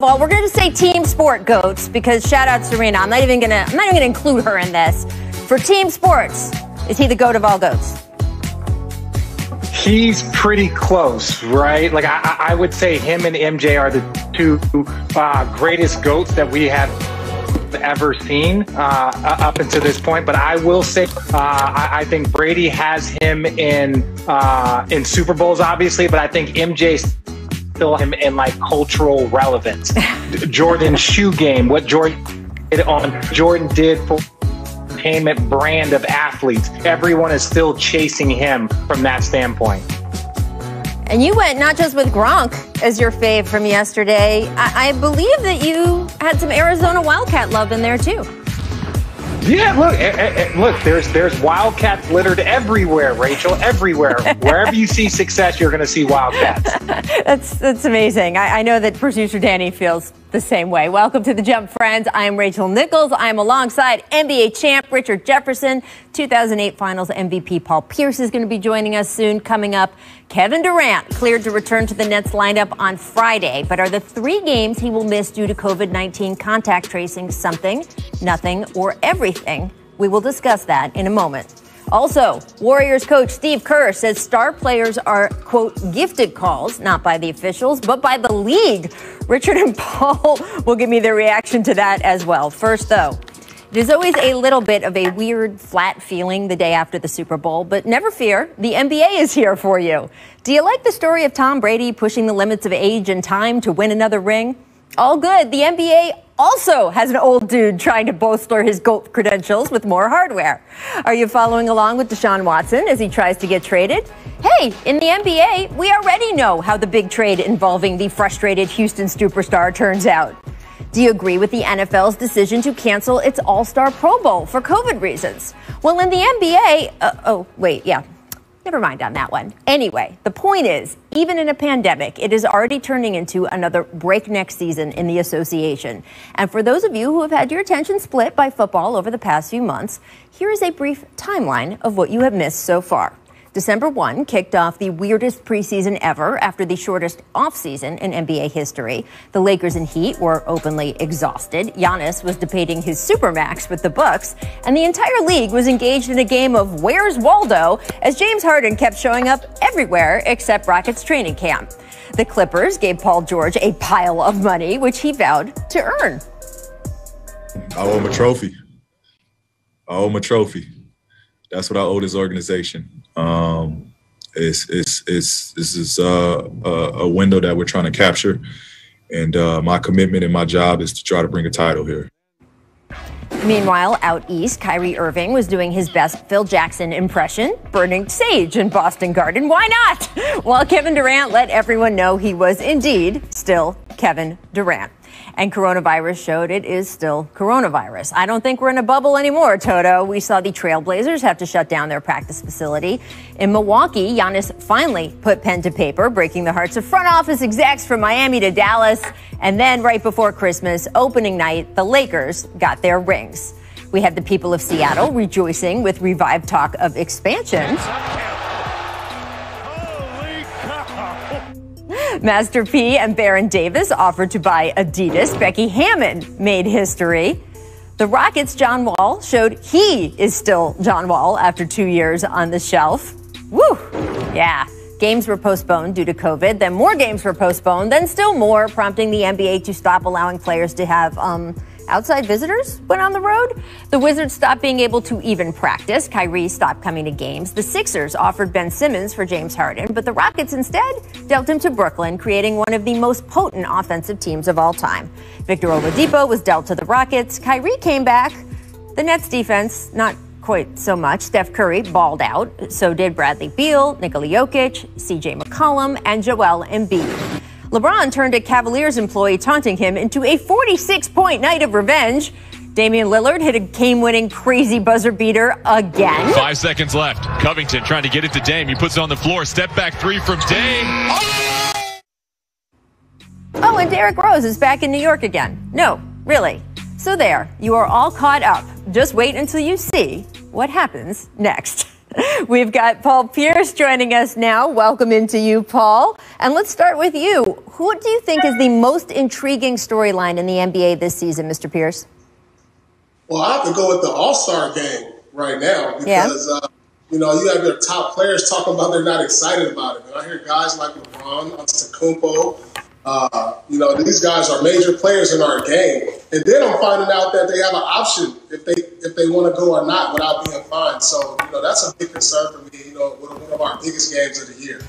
Well, we're going to say team sport goats because shout out Serena. I'm not even going to include her in this. For team sports, is he the goat of all goats? He's pretty close, right? Like I would say him and MJ are the two greatest goats that we have ever seen up until this point. But I will say I think Brady has him in Super Bowls, obviously, but I think MJ still him in like cultural relevance. Jordan's shoe game, what Jordan did for entertainment brand of athletes. Everyone is still chasing him from that standpoint. And you went not just with Gronk as your fave from yesterday. I believe that you had some Arizona Wildcat love in there too. Yeah, look, there's Wildcats littered everywhere, Rachel, everywhere. Wherever you see success, you're going to see Wildcats. That's amazing. I know that producer Danny feels the same way. Welcome to The Jump, friends. I'm Rachel Nichols. I'm alongside NBA champ Richard Jefferson. 2008 Finals MVP Paul Pierce is going to be joining us soon. Coming up, Kevin Durant cleared to return to the Nets lineup on Friday. But are the 3 games he will miss due to COVID-19 contact tracing something, nothing, or everything? We will discuss that in a moment. Also, Warriors coach Steve Kerr says star players are, quote, gifted calls, not by the officials, but by the league. Richard and Paul will give me their reaction to that as well. First, though, it is always a little bit of a weird, flat feeling the day after the Super Bowl, but never fear, the NBA is here for you. Do you like the story of Tom Brady pushing the limits of age and time to win another ring? All good. The NBA also has an old dude trying to bolster his GOAT credentials with more hardware. Are you following along with Deshaun Watson as he tries to get traded? Hey, in the NBA, we already know how the big trade involving the frustrated Houston superstar turns out. Do you agree with the NFL's decision to cancel its All-Star Pro Bowl for COVID reasons? Well, in the NBA, never mind on that one. Anyway, the point is, even in a pandemic, it is already turning into another breakneck season in the association. And for those of you who have had your attention split by football over the past few months, here is a brief timeline of what you have missed so far. December 1 kicked off the weirdest preseason ever after the shortest offseason in NBA history. The Lakers and Heat were openly exhausted. Giannis was debating his supermax with the Bucks, and the entire league was engaged in a game of Where's Waldo as James Harden kept showing up everywhere except Rockets training camp. The Clippers gave Paul George a pile of money, which he vowed to earn. I owe him a trophy. That's what I owe this organization. This is a window that we're trying to capture, and my commitment and my job is to try to bring a title here. Meanwhile, out east, Kyrie Irving was doing his best Phil Jackson impression, burning sage in Boston Garden. Why not? While Kevin Durant let everyone know he was indeed still Kevin Durant. And coronavirus showed it is still coronavirus. I don't think we're in a bubble anymore, Toto. We saw the Trailblazers have to shut down their practice facility. In Milwaukee, Giannis finally put pen to paper, breaking the hearts of front office execs from Miami to Dallas. And then right before Christmas, opening night, the Lakers got their rings. We had the people of Seattle rejoicing with revived talk of expansion. Master P and Baron Davis offered to buy Adidas. Becky Hammon made history. The Rockets' John Wall showed he is still John Wall after 2 years on the shelf. Woo! Yeah. Games were postponed due to COVID. Then more games were postponed. Then still more, prompting the NBA to stop allowing players to have outside visitors when on the road. The Wizards stopped being able to even practice. Kyrie stopped coming to games. The Sixers offered Ben Simmons for James Harden, but the Rockets instead dealt him to Brooklyn, creating one of the most potent offensive teams of all time. Victor Oladipo was dealt to the Rockets. Kyrie came back. The Nets defense, not quite so much. Steph Curry balled out. So did Bradley Beal, Nikola Jokic, CJ McCollum, and Joel Embiid. LeBron turned a Cavaliers employee taunting him into a 46-point night of revenge. Damian Lillard hit a game-winning crazy buzzer beater again. 5 seconds left. Covington trying to get it to Dame. He puts it on the floor. Step back 3 from Dame. Oh, and Derrick Rose is back in New York again. No, really. So there, you are all caught up. Just wait until you see what happens next. We've got Paul Pierce joining us now. Welcome into you, Paul. And let's start with you. Who do you think is the most intriguing storyline in the NBA this season, Mr. Pierce? Well, I have to go with the All-Star game right now because, you know, you have your top players talking about they're not excited about it. And I hear guys like LeBron, Antetokounmpo, you know, these guys are major players in our game. And then I'm finding out that they have an option if they want to go or not without being fined. So, you know, that's a big concern for me, you know, one of our biggest games of the year.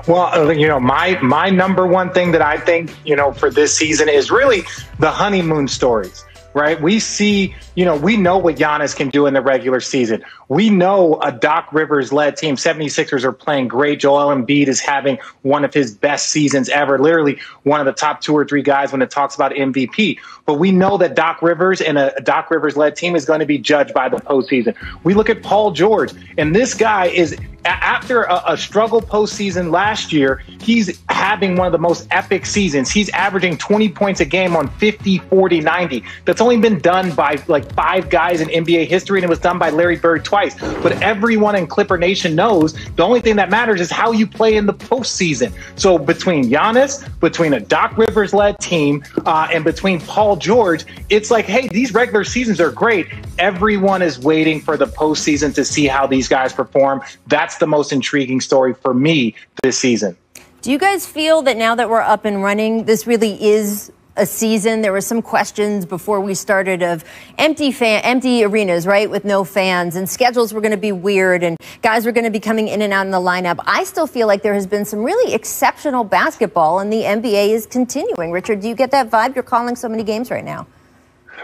Well, you know, my number one thing that I think, you know, for this season is really the honeymoon stories. Right. We see, you know, we know what Giannis can do in the regular season. We know a Doc Rivers led team. 76ers are playing great. Joel Embiid is having one of his best seasons ever, literally one of the top 2 or 3 guys when it talks about MVP. But we know that Doc Rivers and a Doc Rivers led team is going to be judged by the postseason. We look at Paul George, and this guy is, after a struggle postseason last year, he's having one of the most epic seasons. He's averaging 20 points a game on 50, 40, 90. That's only been done by like 5 guys in NBA history, and it was done by Larry Bird twice. But everyone in Clipper Nation knows the only thing that matters is how you play in the postseason. So between Giannis, between a Doc Rivers-led team, and between Paul George, it's like, hey, these regular seasons are great. Everyone is waiting for the postseason to see how these guys perform. That's the most intriguing story for me this season. Do you guys feel that now that we're up and running, this really is a season? There were some questions before we started of empty arenas, right, with no fans, and schedules were going to be weird, and guys were going to be coming in and out in the lineup. I still feel like there has been some really exceptional basketball, and the NBA is continuing. Richard, do you get that vibe? You're calling so many games right now.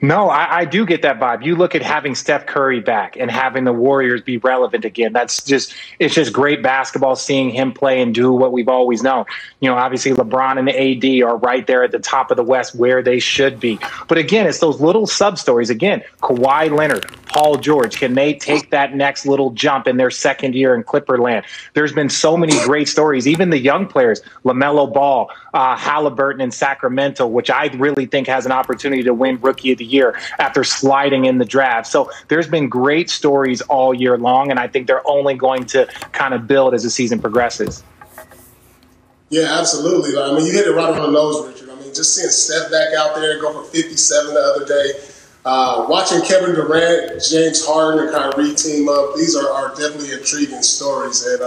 No, I do get that vibe. You look at having Steph Curry back and having the Warriors be relevant again. It's just great basketball, seeing him play and do what we've always known. You know, obviously LeBron and AD are right there at the top of the West where they should be. But again, it's those little sub-stories. Again, Kawhi Leonard, Paul George, can they take that next little jump in their second year in Clipperland? There's been so many great stories. Even the young players, LaMelo Ball, Halliburton in Sacramento, which I really think has an opportunity to win Rookie of the Year after sliding in the draft. So there's been great stories all year long, and I think they're only going to kind of build as the season progresses. Yeah, absolutely. I mean, you hit it right on the nose, Richard. I mean, just seeing Steph back out there go for 57 the other day, watching Kevin Durant, James Harden, and Kyrie team up, these are definitely intriguing stories. And,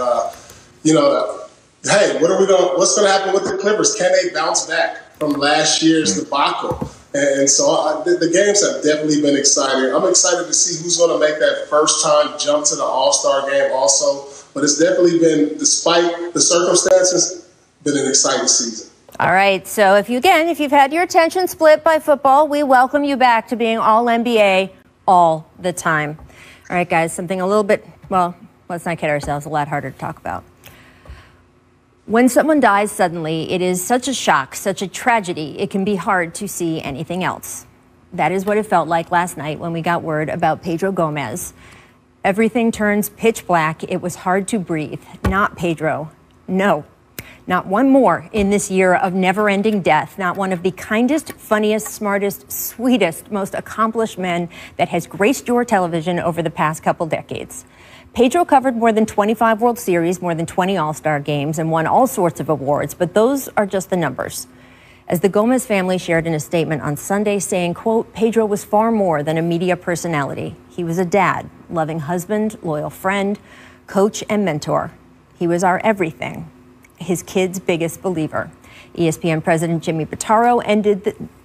you know, hey, what's going to happen with the Clippers? Can they bounce back from last year's debacle? And so the games have definitely been exciting. I'm excited to see who's going to make that first-time jump to the All-Star game also. But it's definitely been, despite the circumstances, been an exciting season. All right. So if you've had your attention split by football, we welcome you back to being all NBA all the time. All right, guys, something a little bit, well, let's not kid ourselves, a lot harder to talk about. When someone dies suddenly, it is such a shock, such a tragedy, it can be hard to see anything else. That is what it felt like last night when we got word about Pedro Gomez. Everything turns pitch black. It was hard to breathe. Not Pedro. No. Not one more in this year of never-ending death. Not one of the kindest, funniest, smartest, sweetest, most accomplished men that has graced your television over the past couple decades. Pedro covered more than 25 World Series, more than 20 All-Star games, and won all sorts of awards, but those are just the numbers. As the Gomez family shared in a statement on Sunday saying, quote, Pedro was far more than a media personality. He was a dad, loving husband, loyal friend, coach, and mentor. He was our everything, his kids' biggest believer. ESPN President Jimmy Pitaro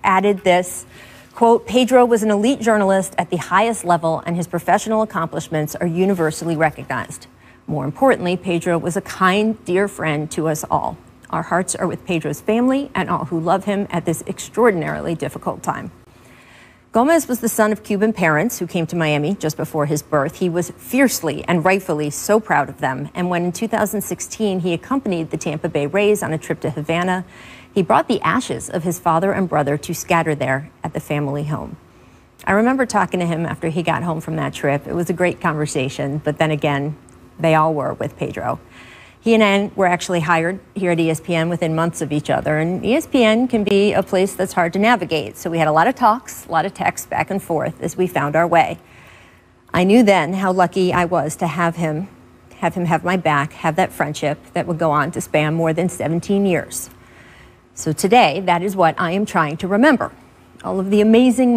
added this, quote, Pedro was an elite journalist at the highest level, and his professional accomplishments are universally recognized. More importantly, Pedro was a kind, dear friend to us all. Our hearts are with Pedro's family and all who love him at this extraordinarily difficult time. Gomez was the son of Cuban parents who came to Miami just before his birth. He was fiercely and rightfully so proud of them. And when in 2016 he accompanied the Tampa Bay Rays on a trip to Havana, he brought the ashes of his father and brother to scatter there at the family home. I remember talking to him after he got home from that trip. It was a great conversation, but then again, they all were with Pedro. He and I were actually hired here at ESPN within months of each other, and ESPN can be a place that's hard to navigate. So we had a lot of talks, a lot of texts back and forth as we found our way. I knew then how lucky I was to have him have my back, have that friendship that would go on to span more than 17 years. So today, that is what I am trying to remember. All of the amazing